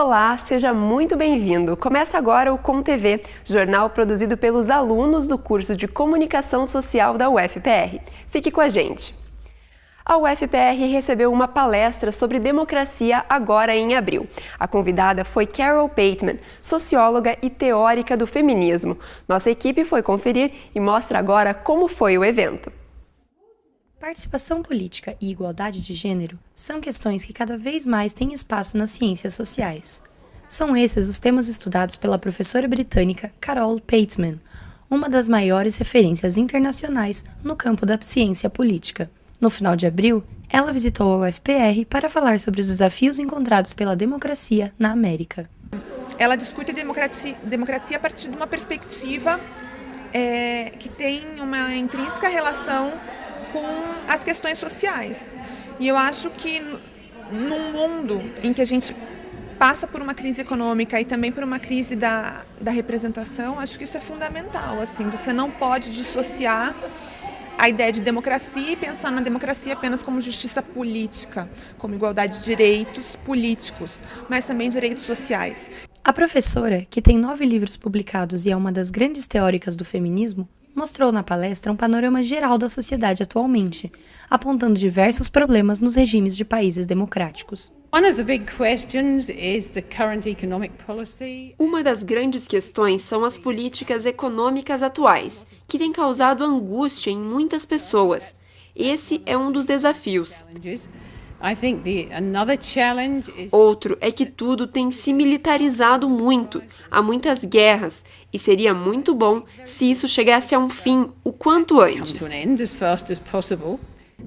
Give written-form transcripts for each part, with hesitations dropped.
Olá, seja muito bem-vindo. Começa agora o ComTV, jornal produzido pelos alunos do curso de Comunicação Social da UFPR. Fique com a gente. A UFPR recebeu uma palestra sobre democracia agora em abril. A convidada foi Carol Pateman, socióloga e teórica do feminismo. Nossa equipe foi conferir e mostra agora como foi o evento. Participação política e igualdade de gênero são questões que cada vez mais têm espaço nas ciências sociais. São esses os temas estudados pela professora britânica Carol Pateman, uma das maiores referências internacionais no campo da ciência política. No final de abril, ela visitou a UFPR para falar sobre os desafios encontrados pela democracia na América. Ela discute democracia a partir de uma perspectiva que tem uma intrínseca relação com as questões sociais. E eu acho que num mundo em que a gente passa por uma crise econômica e também por uma crise da representação, acho que isso é fundamental. Assim, você não pode dissociar a ideia de democracia e pensar na democracia apenas como justiça política, como igualdade de direitos políticos, mas também direitos sociais. A professora, que tem 9 livros publicados e é uma das grandes teóricas do feminismo, mostrou na palestra um panorama geral da sociedade atualmente, apontando diversos problemas nos regimes de países democráticos. Uma das grandes questões são as políticas econômicas atuais, que têm causado angústia em muitas pessoas. Esse é um dos desafios. Outro é que tudo tem se militarizado muito, há muitas guerras, e seria muito bom se isso chegasse a um fim o quanto antes.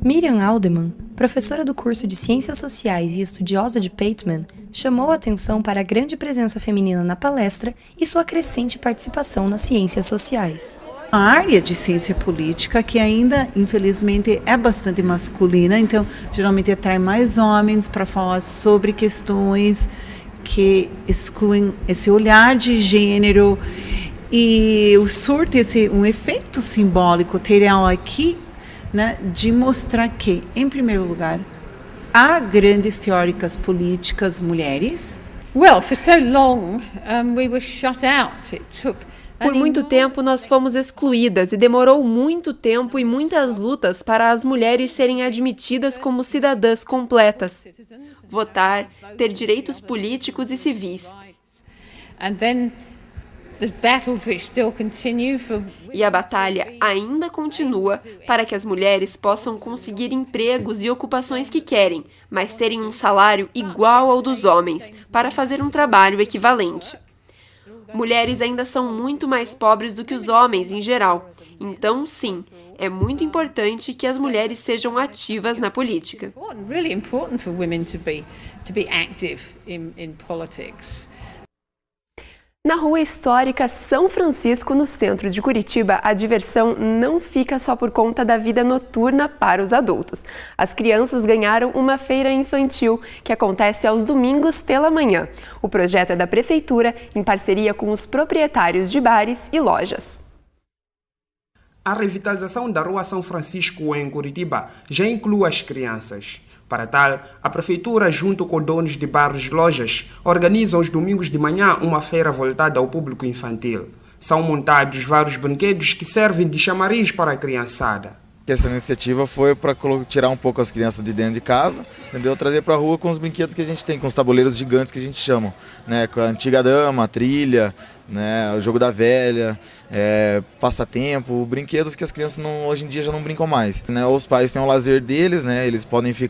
Miriam Aldeman, professora do curso de Ciências Sociais e estudiosa de Pateman, chamou a atenção para a grande presença feminina na palestra e sua crescente participação nas ciências sociais. A área de ciência política que ainda, infelizmente, é bastante masculina, então geralmente atrai mais homens para falar sobre questões que excluem esse olhar de gênero, e surte um efeito simbólico ter ela aqui, né, de mostrar que, em primeiro lugar, há grandes teóricas políticas mulheres. Por muito tempo nós fomos excluídas e demorou muito tempo e muitas lutas para as mulheres serem admitidas como cidadãs completas, votar, ter direitos políticos e civis. E a batalha ainda continua para que as mulheres possam conseguir empregos e ocupações que querem, mas terem um salário igual ao dos homens, para fazer um trabalho equivalente. Mulheres ainda são muito mais pobres do que os homens em geral. Então, sim, é muito importante que as mulheres sejam ativas na política. Na rua histórica São Francisco, no centro de Curitiba, a diversão não fica só por conta da vida noturna para os adultos. As crianças ganharam uma feira infantil, que acontece aos domingos pela manhã. O projeto é da Prefeitura, em parceria com os proprietários de bares e lojas. A revitalização da Rua São Francisco, em Curitiba, já inclui as crianças. Para tal, a Prefeitura, junto com donos de bares e lojas, organiza aos domingos de manhã uma feira voltada ao público infantil. São montados vários brinquedos que servem de chamariz para a criançada. Essa iniciativa foi para tirar um pouco as crianças de dentro de casa, entendeu? Trazer para a rua com os brinquedos que a gente tem, com os tabuleiros gigantes que a gente chama, né? Com a antiga dama, a trilha, né? O jogo da velha, passatempo, brinquedos que as crianças hoje em dia já não brincam mais, né? Os pais têm o lazer deles, né? Eles podem vir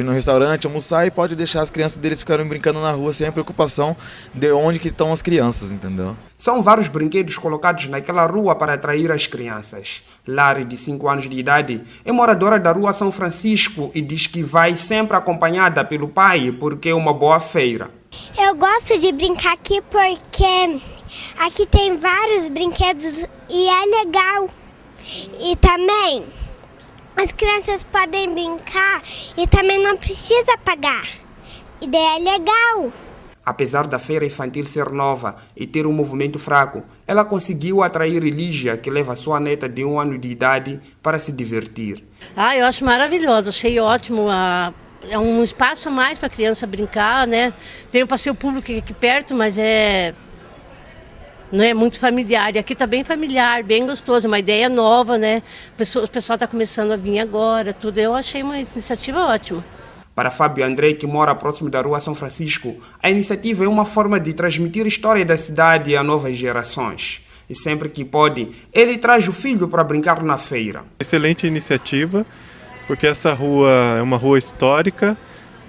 no restaurante, almoçar, e pode deixar as crianças deles ficarem brincando na rua sem preocupação de onde que estão as crianças, entendeu? São vários brinquedos colocados naquela rua para atrair as crianças. Lari, de 5 anos de idade, é moradora da Rua São Francisco e diz que vai sempre acompanhada pelo pai porque é uma boa feira. Eu gosto de brincar aqui porque aqui tem vários brinquedos e é legal. E também as crianças podem brincar e também não precisa pagar. E daí é legal. Apesar da feira infantil ser nova e ter um movimento fraco, ela conseguiu atrair Elígia, que leva sua neta de 1 ano de idade, para se divertir. Eu acho maravilhoso, achei ótimo É um espaço a mais para a criança brincar, né? Tem um passeio público aqui perto, mas não é muito familiar. E aqui está bem familiar, bem gostoso, uma ideia nova, né? O pessoal está começando a vir agora, tudo. Eu achei uma iniciativa ótima. Para Fábio André, que mora próximo da Rua São Francisco, a iniciativa é uma forma de transmitir a história da cidade a novas gerações. E sempre que pode, ele traz o filho para brincar na feira. Excelente iniciativa, porque essa rua é uma rua histórica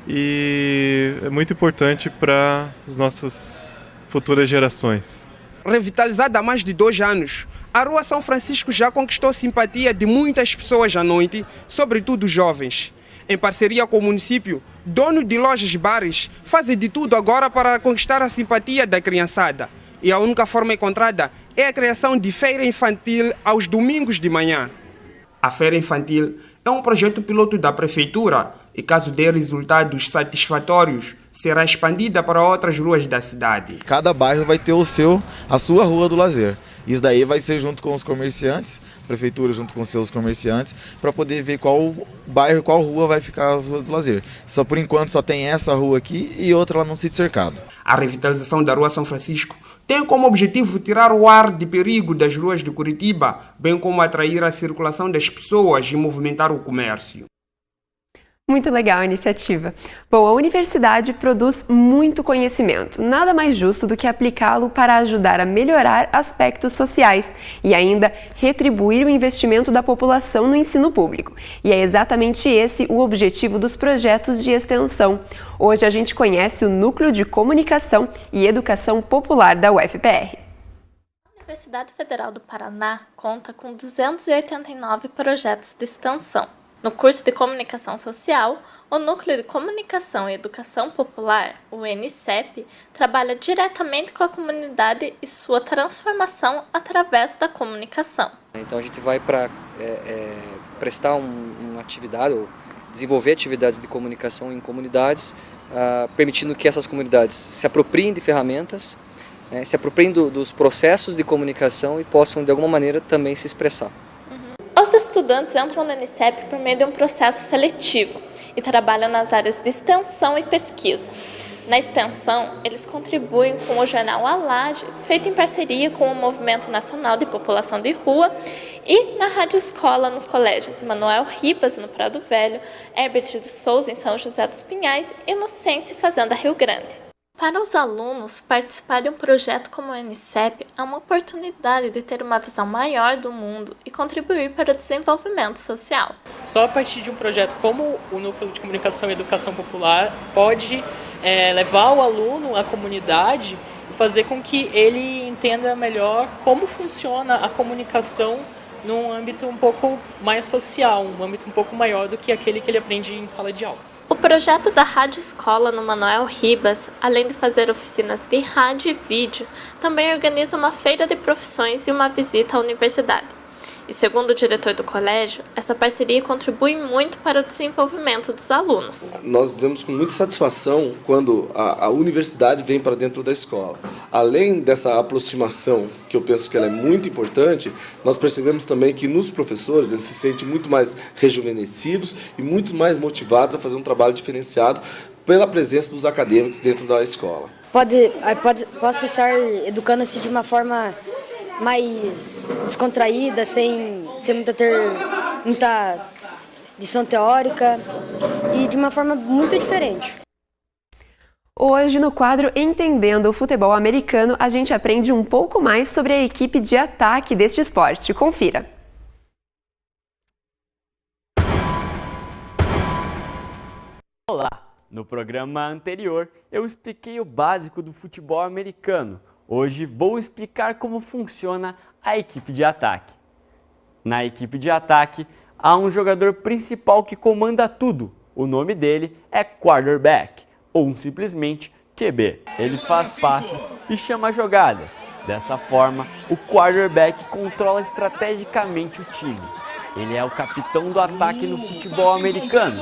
e é muito importante para as nossas futuras gerações. Revitalizada há mais de 2 anos, a Rua São Francisco já conquistou a simpatia de muitas pessoas à noite, sobretudo jovens. Em parceria com o município, donos de lojas e bares fazem de tudo agora para conquistar a simpatia da criançada. E a única forma encontrada é a criação de feira infantil aos domingos de manhã. A feira infantil é um projeto piloto da prefeitura e, caso dê resultados satisfatórios, será expandida para outras ruas da cidade. Cada bairro vai ter a sua rua do lazer. Isso daí vai ser junto com os comerciantes, a prefeitura junto com seus comerciantes, para poder ver qual bairro, qual rua vai ficar as ruas do lazer. Só por enquanto só tem essa rua aqui e outra lá no sítio cercado. A revitalização da Rua São Francisco tem como objetivo tirar o ar de perigo das ruas de Curitiba, bem como atrair a circulação das pessoas e movimentar o comércio. Muito legal a iniciativa. Bom, a universidade produz muito conhecimento. Nada mais justo do que aplicá-lo para ajudar a melhorar aspectos sociais e ainda retribuir o investimento da população no ensino público. E é exatamente esse o objetivo dos projetos de extensão. Hoje a gente conhece o Núcleo de Comunicação e Educação Popular da UFPR. A Universidade Federal do Paraná conta com 289 projetos de extensão. No curso de Comunicação Social, o Núcleo de Comunicação e Educação Popular, o NCEP, trabalha diretamente com a comunidade e sua transformação através da comunicação. Então a gente vai para prestar uma atividade, ou desenvolver atividades de comunicação em comunidades, permitindo que essas comunidades se apropriem de ferramentas, se apropriem dos processos de comunicação e possam de alguma maneira também se expressar. Os estudantes entram no NCEP por meio de um processo seletivo e trabalham nas áreas de extensão e pesquisa. Na extensão, eles contribuem com o jornal A Laje, feito em parceria com o Movimento Nacional de População de Rua, e na Rádio Escola nos colégios Manuel Ribas, no Prado Velho, Herbert de Souza, em São José dos Pinhais, e no Sense Fazenda Rio Grande. Para os alunos, participar de um projeto como o NCEP é uma oportunidade de ter uma visão maior do mundo e contribuir para o desenvolvimento social. Só a partir de um projeto como o Núcleo de Comunicação e Educação Popular pode levar o aluno à comunidade e fazer com que ele entenda melhor como funciona a comunicação num âmbito um pouco mais social, um âmbito um pouco maior do que aquele que ele aprende em sala de aula. O projeto da Rádio Escola no Manuel Ribas, além de fazer oficinas de rádio e vídeo, também organiza uma feira de profissões e uma visita à universidade. E segundo o diretor do colégio, essa parceria contribui muito para o desenvolvimento dos alunos. Nós vemos com muita satisfação quando a universidade vem para dentro da escola. Além dessa aproximação, que eu penso que ela é muito importante, nós percebemos também que nos professores eles se sentem muito mais rejuvenescidos e muito mais motivados a fazer um trabalho diferenciado pela presença dos acadêmicos dentro da escola. Posso estar educando-se de uma forma mais descontraída, sem ter muita lição teórica e de uma forma muito diferente. Hoje, no quadro Entendendo o Futebol Americano, a gente aprende um pouco mais sobre a equipe de ataque deste esporte. Confira! Olá! No programa anterior, eu expliquei o básico do futebol americano. Hoje vou explicar como funciona a equipe de ataque. Na equipe de ataque, há um jogador principal que comanda tudo. O nome dele é quarterback, ou simplesmente QB. Ele faz passes e chama jogadas. Dessa forma, o quarterback controla estrategicamente o time. Ele é o capitão do ataque no futebol americano.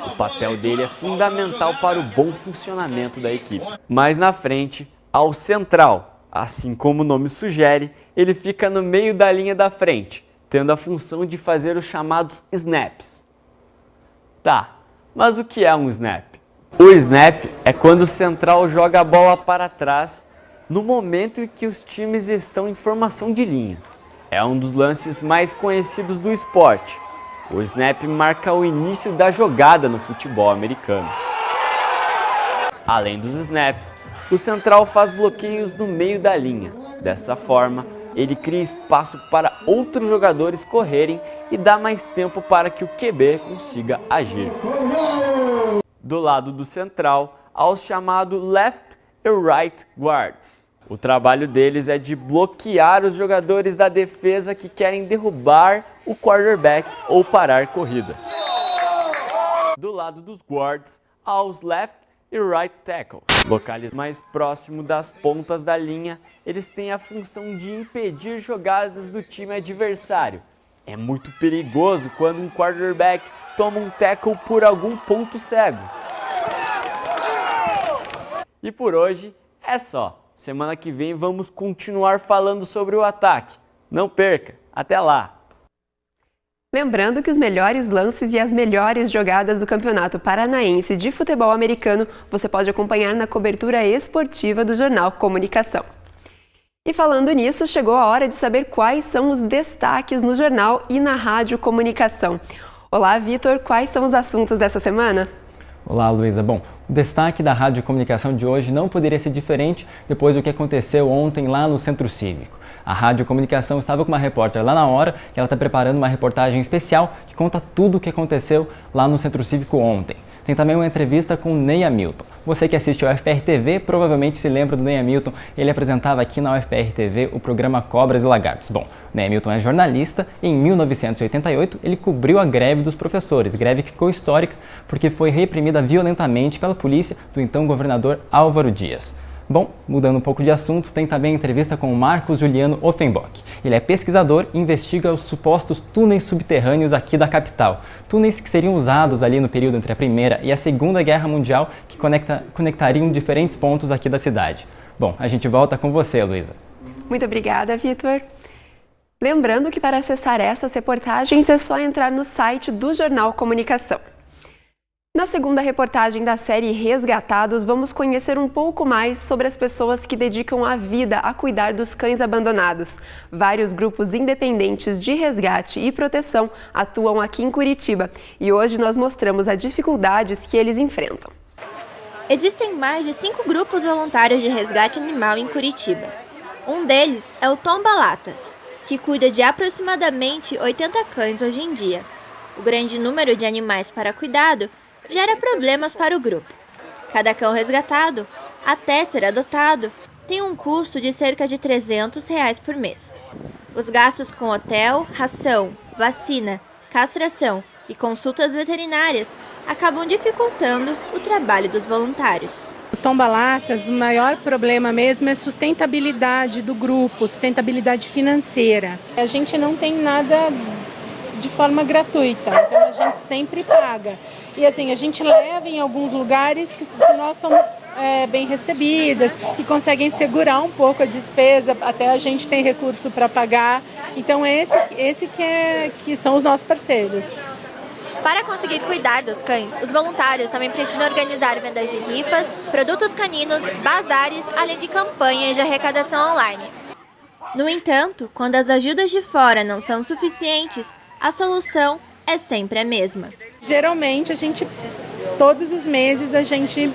O papel dele é fundamental para o bom funcionamento da equipe. Mais na frente, ao central, assim como o nome sugere, ele fica no meio da linha da frente, tendo a função de fazer os chamados snaps. Tá, Mas o que é um snap? O snap é quando o central joga a bola para trás no momento em que os times estão em formação de linha. É um dos lances mais conhecidos do esporte. O snap marca o início da jogada no futebol americano. Além dos snaps, o central faz bloqueios no meio da linha. Dessa forma, ele cria espaço para outros jogadores correrem e dá mais tempo para que o QB consiga agir. Do lado do central, há os chamados left e right guards. O trabalho deles é de bloquear os jogadores da defesa que querem derrubar o quarterback ou parar corridas. Do lado dos guards, há os left e right tackles. Locais mais próximos das pontas da linha, eles têm a função de impedir jogadas do time adversário. É muito perigoso quando um quarterback toma um tackle por algum ponto cego. E por hoje é só. Semana que vem vamos continuar falando sobre o ataque. Não perca, até lá! Lembrando que os melhores lances e as melhores jogadas do Campeonato Paranaense de Futebol Americano você pode acompanhar na cobertura esportiva do Jornal Comunicação. E falando nisso, chegou a hora de saber quais são os destaques no jornal e na Rádio Comunicação. Olá, Vitor, quais são os assuntos dessa semana? Olá, Luísa. Bom, o destaque da Rádio Comunicação de hoje não poderia ser diferente depois do que aconteceu ontem lá no Centro Cívico. A Rádio Comunicação estava com uma repórter lá na hora e ela está preparando uma reportagem especial que conta tudo o que aconteceu lá no Centro Cívico ontem. Tem também uma entrevista com o Ney Hamilton. Você que assiste ao UFPR TV provavelmente se lembra do Ney Hamilton. Ele apresentava aqui na UFPR TV o programa Cobras e Lagartos. Bom, o Ney Hamilton é jornalista e em 1988 ele cobriu a greve dos professores, greve que ficou histórica porque foi reprimida violentamente pela polícia do então governador Álvaro Dias. Bom, mudando um pouco de assunto, tem também a entrevista com o Marcos Juliano Offenbock. Ele é pesquisador e investiga os supostos túneis subterrâneos aqui da capital. Túneis que seriam usados ali no período entre a Primeira e a Segunda Guerra Mundial que conectariam diferentes pontos aqui da cidade. Bom, a gente volta com você, Luísa. Muito obrigada, Vitor. Lembrando que para acessar essas reportagens é só entrar no site do Jornal Comunicação. Na segunda reportagem da série Resgatados, vamos conhecer um pouco mais sobre as pessoas que dedicam a vida a cuidar dos cães abandonados. Vários grupos independentes de resgate e proteção atuam aqui em Curitiba e hoje nós mostramos as dificuldades que eles enfrentam. Existem mais de 5 grupos voluntários de resgate animal em Curitiba. Um deles é o Tomba Latas, que cuida de aproximadamente 80 cães hoje em dia. O grande número de animais para cuidado gera problemas para o grupo. Cada cão resgatado, até ser adotado, tem um custo de cerca de R$ 300 por mês. Os gastos com hotel, ração, vacina, castração e consultas veterinárias acabam dificultando o trabalho dos voluntários. O Tomba Latas, o maior problema mesmo é sustentabilidade do grupo, sustentabilidade financeira. A gente não tem nada de forma gratuita, então a gente sempre paga. E assim, a gente leva em alguns lugares que nós somos bem recebidas, que conseguem segurar um pouco a despesa, até a gente tem recurso para pagar. Então esse que são os nossos parceiros. Para conseguir cuidar dos cães, os voluntários também precisam organizar vendas de rifas, produtos caninos, bazares, além de campanhas de arrecadação online. No entanto, quando as ajudas de fora não são suficientes, a solução é sempre a mesma. Geralmente, todos os meses, a gente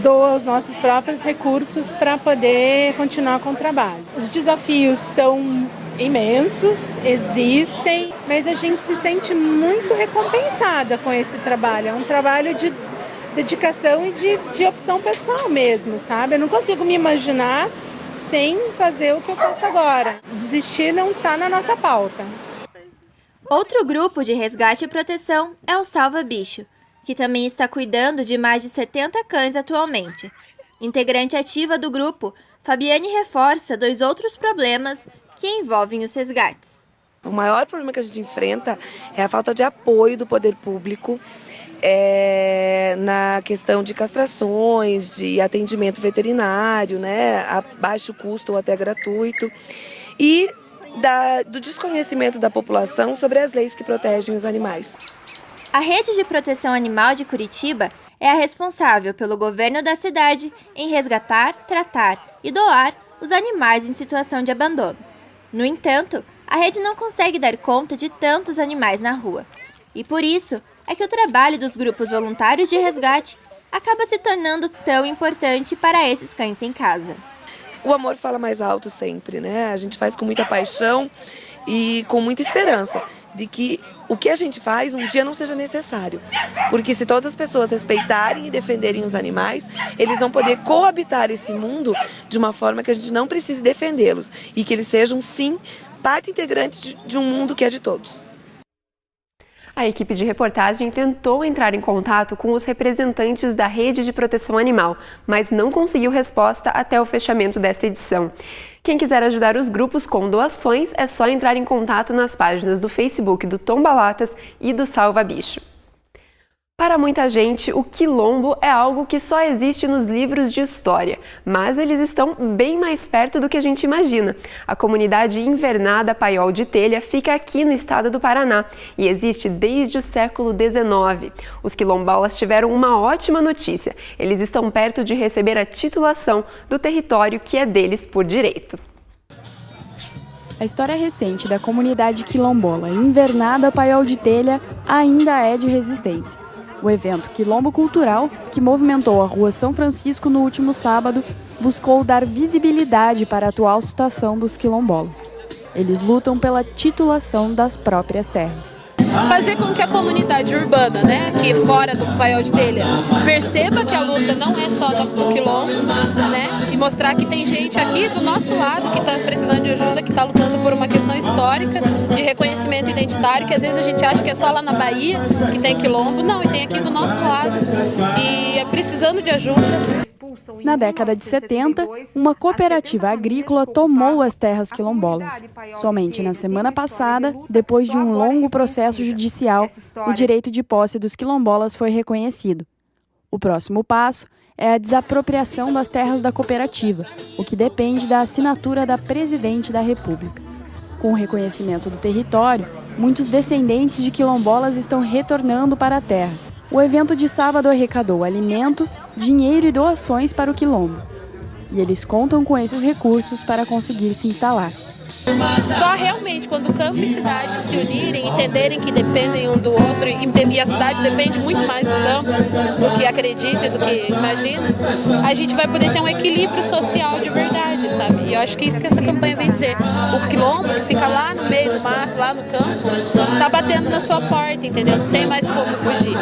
doa os nossos próprios recursos para poder continuar com o trabalho. Os desafios são imensos, existem, mas a gente se sente muito recompensada com esse trabalho. É um trabalho de dedicação e de opção pessoal mesmo, sabe? Eu não consigo me imaginar sem fazer o que eu faço agora. Desistir não está na nossa pauta. Outro grupo de resgate e proteção é o Salva Bicho, que também está cuidando de mais de 70 cães atualmente. Integrante ativa do grupo, Fabiane reforça 2 outros problemas que envolvem os resgates. O maior problema que a gente enfrenta é a falta de apoio do poder público na questão de castrações, de atendimento veterinário, né, a baixo custo ou até gratuito, e do desconhecimento da população sobre as leis que protegem os animais. A Rede de Proteção Animal de Curitiba é a responsável pelo governo da cidade em resgatar, tratar e doar os animais em situação de abandono. No entanto, a rede não consegue dar conta de tantos animais na rua. E por isso é que o trabalho dos grupos voluntários de resgate acaba se tornando tão importante para esses cães sem casa. O amor fala mais alto sempre, né? A gente faz com muita paixão e com muita esperança de que o que a gente faz um dia não seja necessário. Porque se todas as pessoas respeitarem e defenderem os animais, eles vão poder coabitar esse mundo de uma forma que a gente não precise defendê-los e que eles sejam, sim, parte integrante de um mundo que é de todos. A equipe de reportagem tentou entrar em contato com os representantes da Rede de Proteção Animal, mas não conseguiu resposta até o fechamento desta edição. Quem quiser ajudar os grupos com doações, é só entrar em contato nas páginas do Facebook do Tombalatas e do Salva Bicho. Para muita gente, o quilombo é algo que só existe nos livros de história, mas eles estão bem mais perto do que a gente imagina. A comunidade invernada Paiol de Telha fica aqui no estado do Paraná e existe desde o século XIX. Os quilombolas tiveram uma ótima notícia: eles estão perto de receber a titulação do território que é deles por direito. A história recente da comunidade quilombola invernada Paiol de Telha ainda é de resistência. O evento Quilombo Cultural, que movimentou a Rua São Francisco no último sábado, buscou dar visibilidade para a atual situação dos quilombolas. Eles lutam pela titulação das próprias terras. Fazer com que a comunidade urbana, aqui fora do Paiol de Telha, perceba que a luta não é só do quilombo, e mostrar que tem gente aqui do nosso lado que está precisando de ajuda, que está lutando por uma questão histórica, de reconhecimento identitário, que às vezes a gente acha que é só lá na Bahia que tem quilombo. Não, e tem aqui do nosso lado, e é precisando de ajuda. Na década de 70, uma cooperativa agrícola tomou as terras quilombolas. Somente na semana passada, depois de um longo processo judicial, o direito de posse dos quilombolas foi reconhecido. O próximo passo é a desapropriação das terras da cooperativa, o que depende da assinatura da Presidente da República. Com o reconhecimento do território, muitos descendentes de quilombolas estão retornando para a terra. O evento de sábado arrecadou alimento, dinheiro e doações para o quilombo. E eles contam com esses recursos para conseguir se instalar. Só realmente quando o campo e a cidade se unirem, entenderem que dependem um do outro, e a cidade depende muito mais do campo do que acredita, do que imagina, a gente vai poder ter um equilíbrio social de verdade, sabe? E eu acho que isso que essa campanha vem dizer. O quilombo que fica lá no meio do mato, lá no campo, está batendo na sua porta, entendeu? Não tem mais como fugir.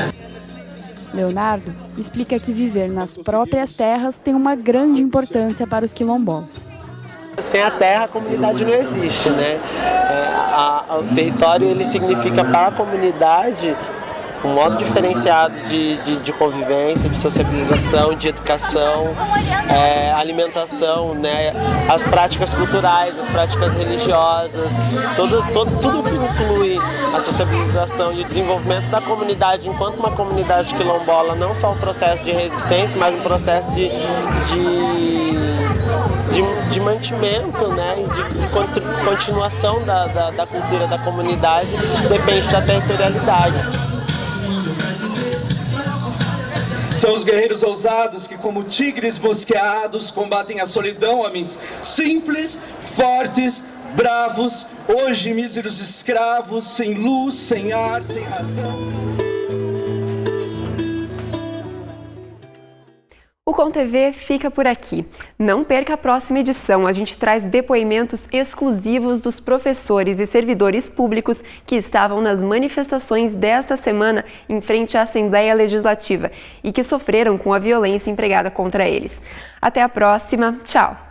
Leonardo explica que viver nas próprias terras tem uma grande importância para os quilombolas. Sem a terra, a comunidade não existe, o território ele significa para a comunidade um modo diferenciado de convivência, de sociabilização, de educação, alimentação, as práticas culturais, as práticas religiosas, tudo que inclui a sociabilização e o desenvolvimento da comunidade enquanto uma comunidade quilombola, não só um processo de resistência, mas um processo de mantimento, e de continuação da cultura da comunidade, depende da territorialidade. São os guerreiros ousados que, como tigres mosqueados, combatem a solidão, homens simples, fortes, bravos, hoje míseros escravos, sem luz, sem ar, sem razão. O ComTV fica por aqui. Não perca a próxima edição. A gente traz depoimentos exclusivos dos professores e servidores públicos que estavam nas manifestações desta semana em frente à Assembleia Legislativa e que sofreram com a violência empregada contra eles. Até a próxima. Tchau!